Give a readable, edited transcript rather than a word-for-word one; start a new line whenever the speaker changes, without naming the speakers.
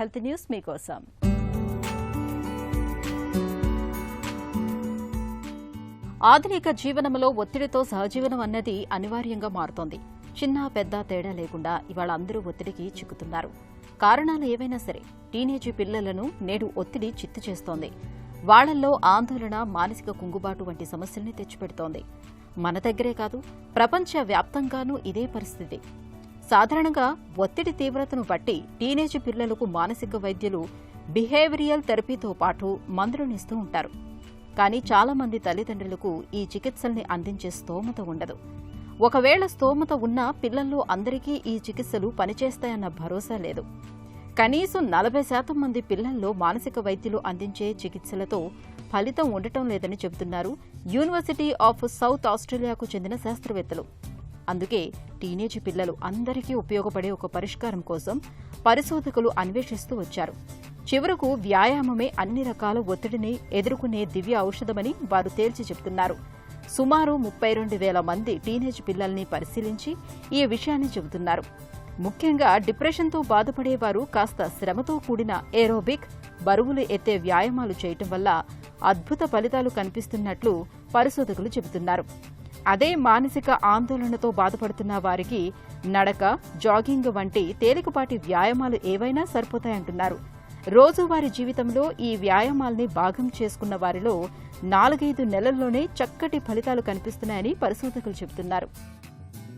Health news మీకోసం. ఆధునిక జీవనంలో ఒత్తిడితో సహజీవనం అన్నది అనివార్యంగా మారుతోంది. చిన్న పెద్ద తేడా లేకుండా ఇవాళ అందరూ ఒత్తిడికి చిక్కుతున్నారు. కారణాలు ఏవైనా సరే టీనేజీ పిల్లలను నేడు ఒత్తిడి చిత్తు చేస్తోంది. వాళ్లల్లో ఆందోళన, మానసిక కుంగుబాటు వంటి సమస్యల్ని తెచ్చిపెడుతోంది. మన దగ్గరే కాదు, ప్రపంచ వ్యాప్తంగానూ ఇదే పరిస్థితి. సాధారణంగా ఒత్తిడి తీవ్రతను బట్టి టీనేజీ పిల్లలకు మానసిక వైద్యులు బిహేవియరల్ థెరపీతో పాటు మందులనిస్తూ ఉంటారు. కానీ చాలా మంది తల్లిదండ్రులకు ఈ చికిత్సల్ని అందించే స్తోమత ఉండదు. ఒకవేళ స్తోమత ఉన్నా పిల్లల్లో అందరికీ ఈ చికిత్సలు పనిచేస్తాయన్న భరోసా లేదు. కనీసం 40% మంది పిల్లల్లో మానసిక వైద్యులు అందించే చికిత్సలతో ఫలితం ఉండటం లేదని చెబుతున్నారు యూనివర్సిటీ ఆఫ్ సౌత్ ఆస్ట్రేలియాకు చెందిన శాస్త్రవేత్తలు. అందుకే టీనేజీ పిల్లలు అందరికీ ఉపయోగపడే ఒక పరిష్కారం కోసం పరిశోధకులు అన్వేషిస్తూ వచ్చారు. చివరకు వ్యాయామమే అన్ని రకాల ఒత్తిడిని ఎదుర్కొనే దివ్య ఔషధమని వారు తేల్చి చెబుతున్నారు. సుమారు 32,000 మంది టీనేజ్ పిల్లల్ని పరిశీలించి ఈ విషయాన్ని చెబుతున్నారు. ముఖ్యంగా డిప్రెషన్తో బాధపడేవారు కాస్త శ్రమతో కూడిన ఏరోబిక్, బరువులు ఎత్తే వ్యాయామాలు చేయటం వల్ల అద్భుత ఫలితాలు కనిపిస్తున్నట్లు పరిశోధకులు చెబుతున్నారు. అదే మానసిక ఆందోళనతో బాధపడుతున్న వారికి నడక, జాగింగ్ వంటి తేలికపాటి వ్యాయామాలు ఏవైనా సరిపోతాయంటున్నారు. రోజువారీ జీవితంలో ఈ వ్యాయామాల్ని భాగం చేసుకున్న వారిలో 4-5 నెలల్లోనే చక్కటి ఫలితాలు కనిపిస్తున్నాయని పరిశోధకులు చెబుతున్నారు.